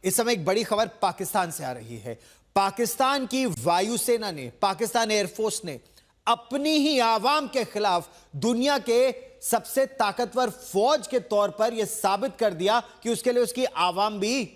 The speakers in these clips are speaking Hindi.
इस समय एक बड़ी खबर पाकिस्तान से आ रही है। पाकिस्तान की वायुसेना ने, पाकिस्तान एयरफोर्स ने अपनी ही आवाम के खिलाफ दुनिया के सबसे ताकतवर फौज के तौर पर यह साबित कर दिया कि उसके लिए उसकी आवाम भी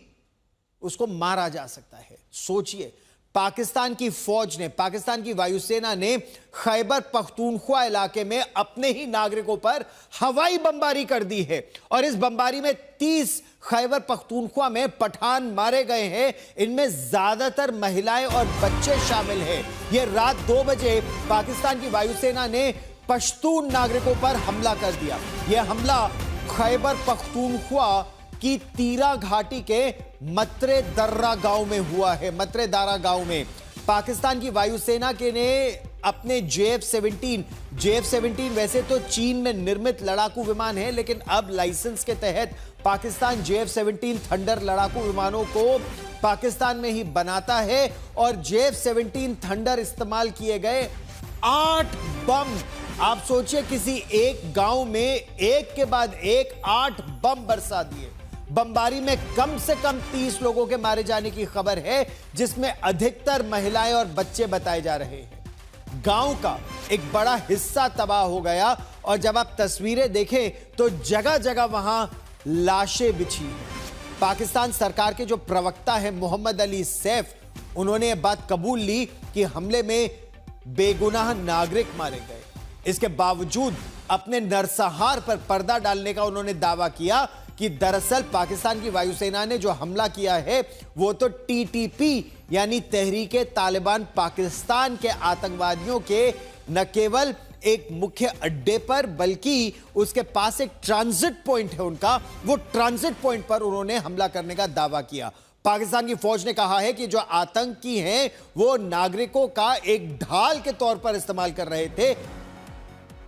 उसको मारा जा सकता है। सोचिए, पाकिस्तान की फौज ने, पाकिस्तान की वायुसेना ने खैबर पख्तूनख्वा इलाके में अपने ही नागरिकों पर हवाई बमबारी कर दी है और इस बमबारी में 30 खैबर पख्तूनख्वा में पठान मारे गए हैं। इनमें ज्यादातर महिलाएं और बच्चे शामिल हैं। यह रात 2 बजे पाकिस्तान की वायुसेना ने पश्तून नागरिकों पर हमला कर दिया। यह हमला खैबर पख्तूनख्वा की तीरा घाटी के मतरे दर्रा गांव में हुआ है। मतरे दारा गांव में पाकिस्तान की वायुसेना के ने अपने JF-17 वैसे तो चीन में निर्मित लड़ाकू विमान है, लेकिन अब लाइसेंस के तहत पाकिस्तान JF-17 थंडर लड़ाकू विमानों को पाकिस्तान में ही बनाता है और JF-17 थंडर इस्तेमाल किए गए 8 बम, आप सोचिए किसी एक गांव में एक के बाद एक 8 बम बरसा दिए। बमबारी में कम से कम 30 लोगों के मारे जाने की खबर है, जिसमें अधिकतर महिलाएं और बच्चे बताए जा रहे हैं। गांव का एक बड़ा हिस्सा तबाह हो गया और जब आप तस्वीरें देखें तो जगह जगह वहां लाशें बिछी हैं। पाकिस्तान सरकार के जो प्रवक्ता है मोहम्मद अली सैफ, उन्होंने यह बात कबूल ली कि हमले में बेगुनाह नागरिक मारे गए। इसके बावजूद अपने नरसंहार पर पर्दा डालने का उन्होंने दावा किया कि दरअसल पाकिस्तान की वायुसेना ने जो हमला किया है वो तो TTP यानी तहरीके तालिबान पाकिस्तान के आतंकवादियों के न केवल एक मुख्य अड्डे पर बल्कि उसके पास एक ट्रांजिट पॉइंट है उनका, वो ट्रांजिट पॉइंट पर उन्होंने हमला करने का दावा किया। पाकिस्तान की फौज ने कहा है कि जो आतंकी हैं वो नागरिकों का एक ढाल के तौर पर इस्तेमाल कर रहे थे,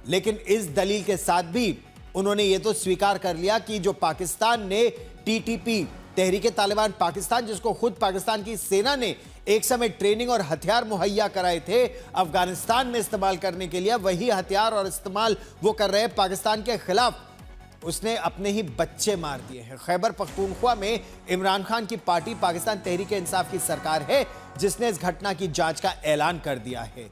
लेकिन इस दलील के साथ भी उन्होंने ये तो स्वीकार कर लिया कि जो पाकिस्तान ने TTP तहरीके तालिबान पाकिस्तान, जिसको खुद पाकिस्तान की सेना ने एक समय ट्रेनिंग और हथियार मुहैया कराए थे अफगानिस्तान में इस्तेमाल करने के लिए, वही हथियार और इस्तेमाल वो कर रहे हैं पाकिस्तान के खिलाफ। उसने अपने ही बच्चे मार दिए हैं। खैबर पख्तूनख्वा में इमरान खान की पार्टी पाकिस्तान तहरीके इंसाफ की सरकार है जिसने इस घटना की जांच का ऐलान कर दिया है।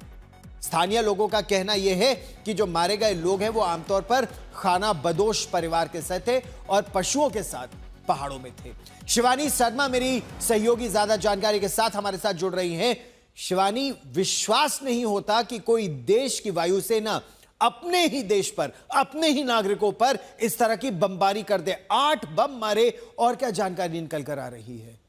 स्थानीय लोगों का कहना यह है कि जो मारे गए लोग हैं वो आमतौर पर खाना बदोश परिवार के साथ थे और पशुओं के साथ पहाड़ों में थे। शिवानी शर्मा मेरी सहयोगी ज्यादा जानकारी के साथ हमारे साथ जुड़ रही हैं। शिवानी, विश्वास नहीं होता कि कोई देश की वायुसेना अपने ही देश पर, अपने ही नागरिकों पर इस तरह की बमबारी कर दे। 8 बम मारे, और क्या जानकारी निकल कर आ रही है?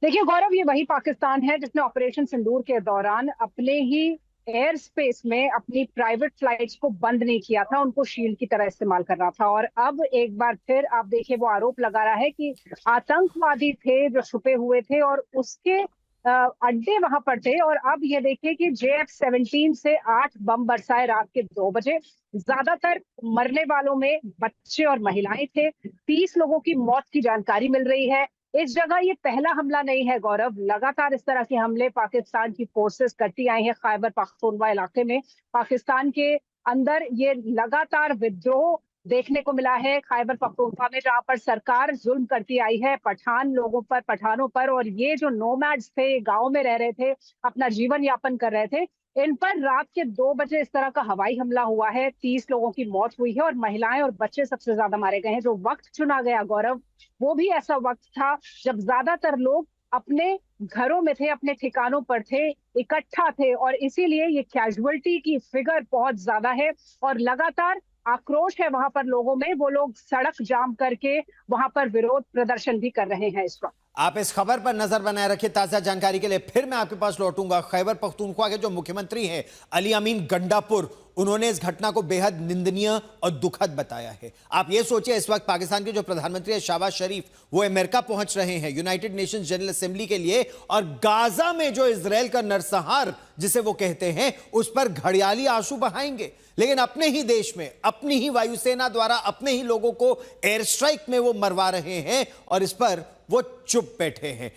देखिए गौरव, ये वही पाकिस्तान है जिसने ऑपरेशन सिंदूर के दौरान अपने ही एयर स्पेस में अपनी प्राइवेट फ्लाइट्स को बंद नहीं किया था, उनको शील्ड की तरह इस्तेमाल कर रहा था। और अब एक बार फिर आप देखिए वो आरोप लगा रहा है कि आतंकवादी थे जो छुपे हुए थे और उसके अड्डे वहां पर थे। और अब ये देखिए कि JF-17 से 8 बम बरसाए रात के 2 बजे। ज्यादातर मरने वालों में बच्चे और महिलाएं थे। 30 लोगों की मौत की जानकारी मिल रही है। इस जगह ये पहला हमला नहीं है गौरव, लगातार इस तरह के हमले पाकिस्तान की फोर्सेस करती आई हैं। खैबर पख्तूनख्वा इलाके में पाकिस्तान के अंदर ये लगातार विद्रोह देखने को मिला है। खैबर पख्तूनख्वा में जहां पर सरकार जुल्म करती आई है पठान लोगों पर, पठानों पर, और ये जो नोमैड्स थे, गांव में रह रहे थे, अपना जीवन यापन कर रहे थे, इन पर रात के 2 बजे इस तरह का हवाई हमला हुआ है। 30 लोगों की मौत हुई है और महिलाएं और बच्चे सबसे ज्यादा मारे गए हैं। जो वक्त चुना गया गौरव, वो भी ऐसा वक्त था जब ज्यादातर लोग अपने घरों में थे, अपने ठिकानों पर थे, इकट्ठा थे, और इसीलिए ये कैजुअलिटी की फिगर बहुत ज्यादा है और लगातार आक्रोश है वहां पर लोगों में। वो लोग सड़क जाम करके वहां पर विरोध प्रदर्शन भी कर रहे हैं इस वक्त। आप इस खबर पर नजर बनाए रखिए। ताजा जानकारी के लिए फिर मैं आपके पास लौटूंगा। खैबर पख्तूनख्वा के जो मुख्यमंत्री हैं अली अमीन गंडापुर, उन्होंने इस घटना को बेहद निंदनीय और दुखद बताया है। आप ये सोचिए, इस वक्त पाकिस्तान के जो प्रधानमंत्री है शहबाज शरीफ, वो अमेरिका पहुंच रहे हैं यूनाइटेड नेशंस जनरल असेंबली के लिए, और गाजा में जो इजराइल का नरसंहार जिसे वो कहते हैं उस पर घड़ियाली आंसू बहाएंगे, लेकिन अपने ही देश में अपनी ही वायुसेना द्वारा अपने ही लोगों को एयर स्ट्राइक में वो मरवा रहे हैं और इस पर वो चुप बैठे हैं।